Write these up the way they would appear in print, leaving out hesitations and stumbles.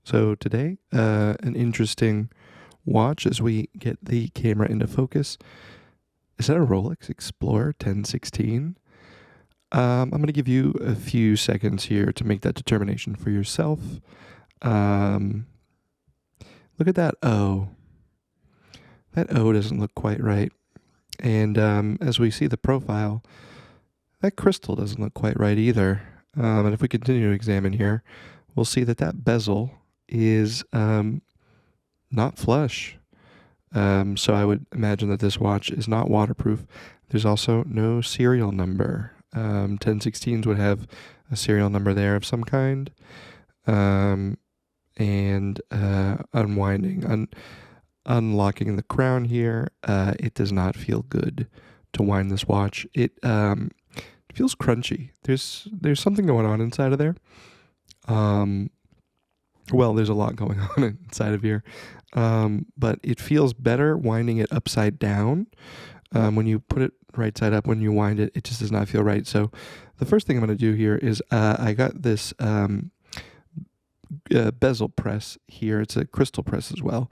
So today, an interesting watch as we get the camera into focus. Is that a Rolex Explorer 1016? I'm going to give you a few seconds here to make that determination for yourself. Um, Look at that O. That O doesn't look quite right. And as we see the profile, that crystal doesn't look quite right either. And if we continue to examine here, we'll see that that bezel is not flush. So I would imagine that this watch is not waterproof. There's also no serial number. 1016s would have a serial number there of some kind. And unlocking the crown here, it does not feel good to wind this watch. It feels crunchy. There's something going on inside of there. Well, there's a lot going on inside of here. But it feels better winding it upside down. When you put it right side up, when you wind it, it just does not feel right. So the first thing I'm going to do here is I got this bezel press here. It's a crystal press as well.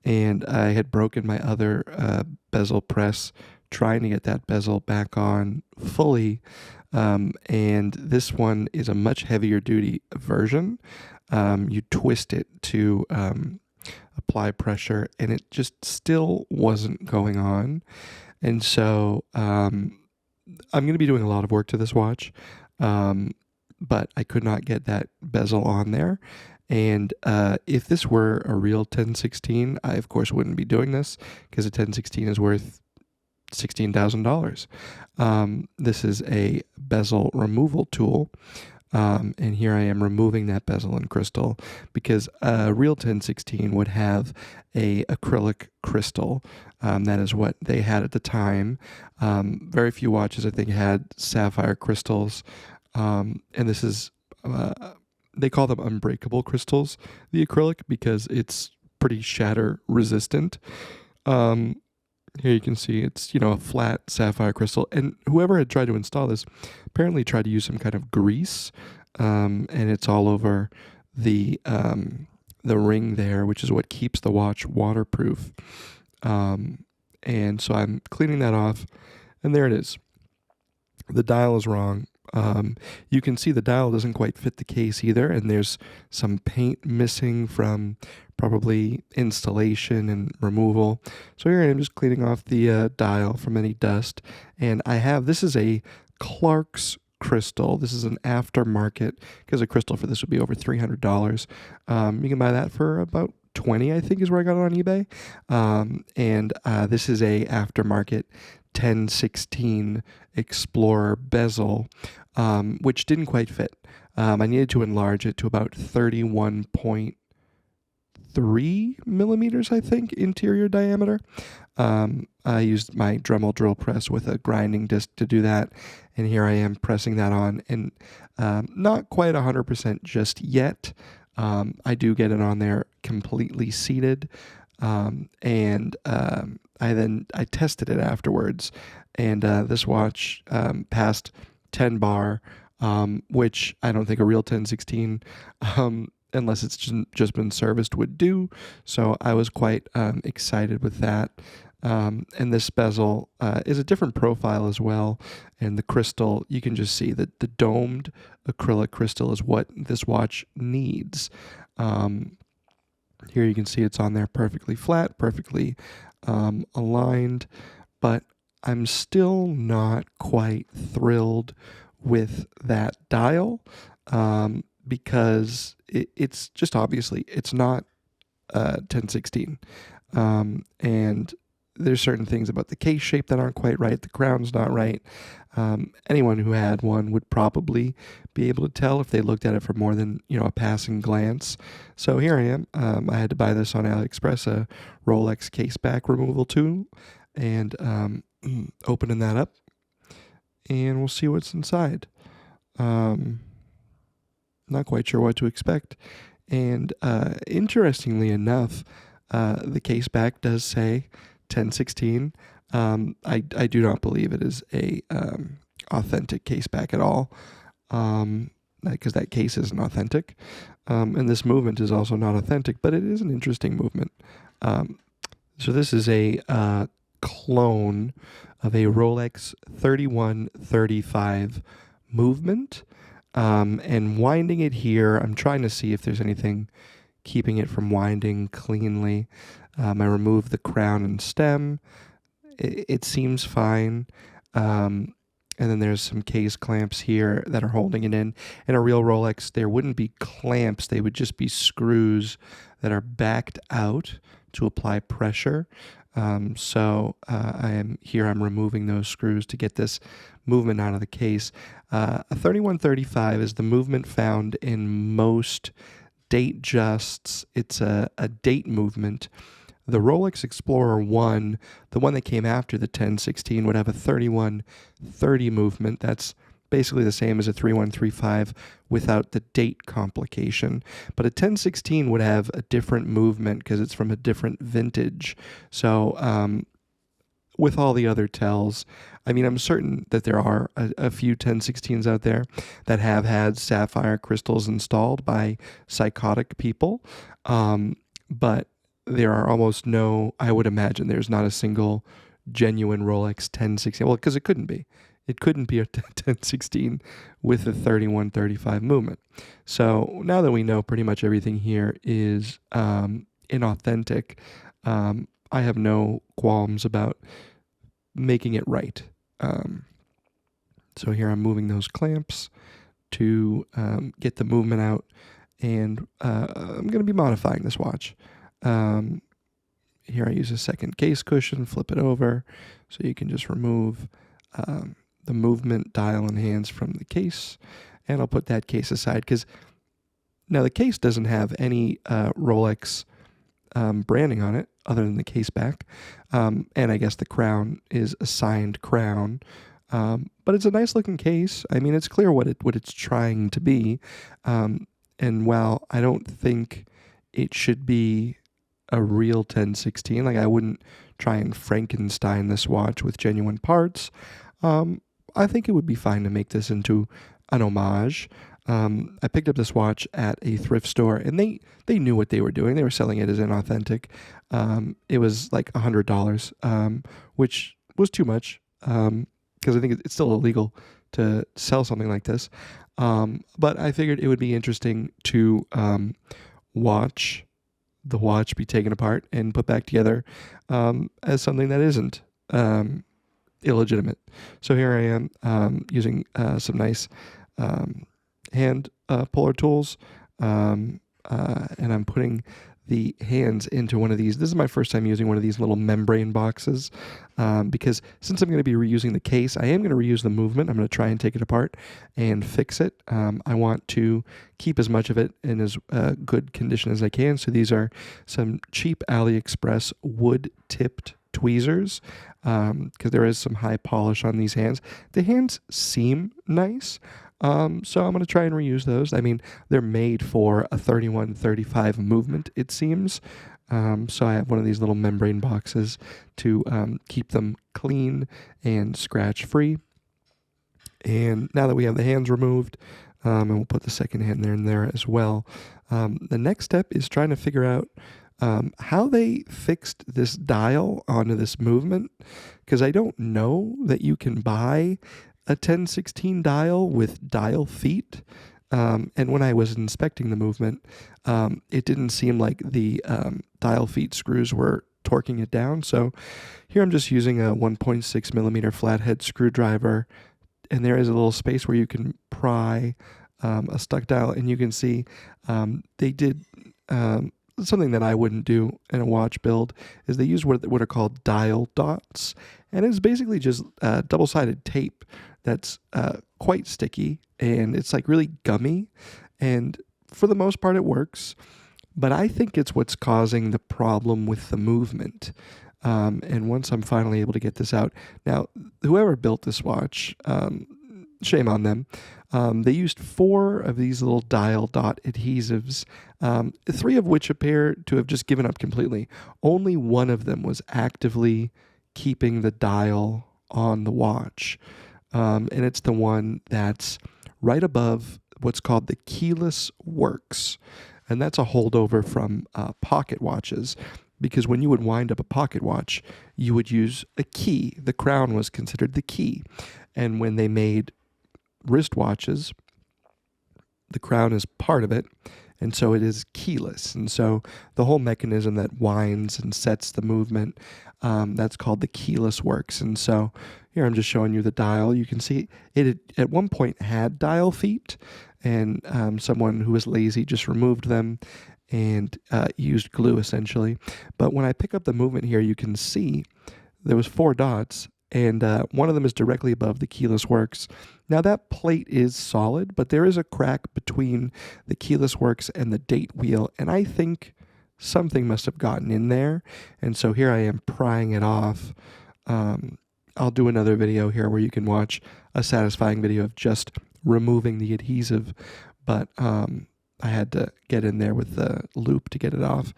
And I had broken my other bezel press trying to get that bezel back on fully. And this one is a much heavier duty version. You twist it to apply pressure, and it just still wasn't going on. And so I'm going to be doing a lot of work to this watch, but I could not get that bezel on there. And if this were a real 1016, I of course wouldn't be doing this because a 1016 is worth $16,000. This is a bezel removal tool. And here I am removing that bezel and crystal because a real 1016 would have a acrylic crystal. That is what they had at the time. Very few watches, I think, had sapphire crystals. And this is, they call them unbreakable crystals, the acrylic, because it's pretty shatter resistant. Here you can see it's, a flat sapphire crystal. And whoever had tried to install this apparently tried to use some kind of grease. And it's all over the ring there, which is what keeps the watch waterproof. And so I'm cleaning that off. And there it is. The dial is wrong. You can see the dial doesn't quite fit the case either. And there's some paint missing from probably installation and removal. So here I am just cleaning off the dial from any dust. And this is a Clark's crystal. This is an aftermarket because a crystal for this would be over $300. You can buy that for about 20, I think is where I got it on eBay. And this is a aftermarket 1016 Explorer bezel, which didn't quite fit. I needed to enlarge it to about 31.3 millimeters, I think, interior diameter. I used my Dremel drill press with a grinding disc to do that, and here I am pressing that on, and not quite 100% just yet. I do get it on there completely seated, and I tested it afterwards, and this watch passed 10 bar, which I don't think a real 1016 unless it's just been serviced, would do. So I was quite excited with that. And this bezel is a different profile as well. And the crystal, you can just see that the domed acrylic crystal is what this watch needs. Here you can see it's on there perfectly flat, perfectly aligned, but I'm still not quite thrilled with that dial. Because it's just obviously it's not 1016, and there's certain things about the case shape that aren't quite right. The crown's not right. Anyone who had one would probably be able to tell if they looked at it for more than a passing glance. So here I am. I had to buy this on AliExpress, a Rolex case back removal tool, and opening that up, and we'll see what's inside. Not quite sure what to expect. And interestingly enough, the case back does say 1016. I do not believe it is a authentic case back at all. because that case isn't authentic. And this movement is also not authentic, but it is an interesting movement. So this is a clone of a Rolex 3135 movement. And winding it here, I'm trying to see if there's anything keeping it from winding cleanly. I removed the crown and stem. It seems fine. And then there's some case clamps here that are holding it in. In a real Rolex, there wouldn't be clamps. They would just be screws that are backed out to apply pressure. So I'm removing those screws to get this movement out of the case. A 3135 is the movement found in most date justs. It's a date movement. The Rolex Explorer 1, the one that came after the 1016, would have a 3130 movement. That's basically the same as a 3135 without the date complication. But a 1016 would have a different movement because it's from a different vintage. So with all the other tells, I mean, I'm certain that there are a few 1016s out there that have had sapphire crystals installed by psychotic people. But there are almost no, I would imagine there's not a single genuine Rolex 1016. Well, because it couldn't be. It couldn't be a 1016 with a 3135 movement. So now that we know pretty much everything here is inauthentic, I have no qualms about making it right. So here I'm moving those clamps to get the movement out, and I'm going to be modifying this watch. Here I use a second case cushion, flip it over, so you can just remove the movement dial and hands from the case, and I'll put that case aside because now the case doesn't have any Rolex branding on it other than the case back, and I guess the crown is a signed crown, but it's a nice looking case. I mean, it's clear what it's trying to be, and while I don't think it should be a real 1016, like I wouldn't try and Frankenstein this watch with genuine parts, I think it would be fine to make this into an homage. I picked up this watch at a thrift store, and they knew what they were doing. They were selling it as inauthentic. It was like $100, which was too much, because I think it's still illegal to sell something like this. But I figured it would be interesting to watch the watch be taken apart and put back together as something that isn't illegitimate. So here I am using some nice hand puller tools, and I'm putting the hands into one of these. This is my first time using one of these little membrane boxes, because since I'm going to be reusing the case, I am going to reuse the movement. I'm going to try and take it apart and fix it. I want to keep as much of it in as good condition as I can. So these are some cheap AliExpress wood-tipped tweezers, because there is some high polish on these hands. The hands seem nice. So I'm going to try and reuse those. I mean, they're made for a 3135 movement, it seems. So I have one of these little membrane boxes to keep them clean and scratch free. And now that we have the hands removed, and we'll put the second hand there and there as well, the next step is trying to figure out how they fixed this dial onto this movement, because I don't know that you can buy a 1016 dial with dial feet. And when I was inspecting the movement, it didn't seem like the dial feet screws were torquing it down. So here I'm just using a 1.6 millimeter flathead screwdriver, and there is a little space where you can pry a stuck dial, and you can see they did something that I wouldn't do in a watch build, is they use what are called dial dots, and it's basically just double-sided tape that's quite sticky, and it's like really gummy, and for the most part it works, but I think it's what's causing the problem with the movement. And once I'm finally able to get this out, now whoever built this watch, shame on them. They used 4 of these little dial dot adhesives, 3 of which appear to have just given up completely. Only one of them was actively keeping the dial on the watch. And it's the one that's right above what's called the keyless works. And that's a holdover from pocket watches, because when you would wind up a pocket watch, you would use a key. The crown was considered the key. And when they made wristwatches, the crown is part of it, and so it is keyless. And so the whole mechanism that winds and sets the movement, that's called the keyless works. And so here I'm just showing you the dial. You can see it at one point had dial feet, and someone who was lazy just removed them and used glue essentially. But when I pick up the movement here, you can see there was 4 dots, and one of them is directly above the keyless works. Now that plate is solid, but there is a crack between the keyless works and the date wheel, and I think something must have gotten in there. And so here I am prying it off. I'll do another video here where you can watch a satisfying video of just removing the adhesive, but I had to get in there with the loop to get it off,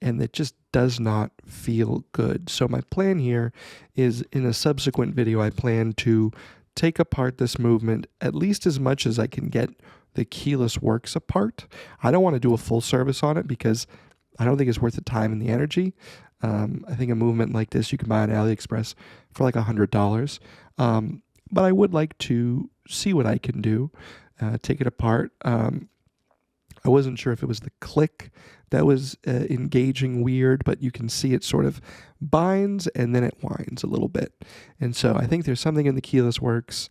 and it just does not feel good. So my plan here is, in a subsequent video, I plan to take apart this movement at least as much as I can get the keyless works apart. I don't want to do a full service on it because I don't think it's worth the time and the energy. I think a movement like this you can buy on AliExpress for like $100. But I would like to see what I can do, take it apart. I wasn't sure if it was the click that was engaging weird, but you can see it sort of binds and then it winds a little bit. And so I think there's something in the keyless works,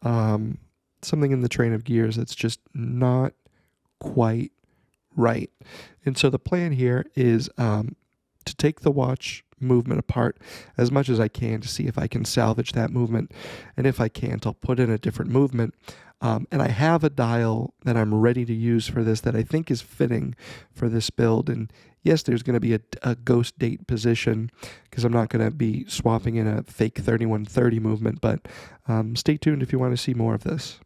something in the train of gears that's just not quite right. And so the plan here is to take the watch movement apart as much as I can to see if I can salvage that movement. And if I can't, I'll put in a different movement. And I have a dial that I'm ready to use for this that I think is fitting for this build. And yes, there's going to be a ghost date position because I'm not going to be swapping in a fake 3130 movement, but stay tuned if you want to see more of this.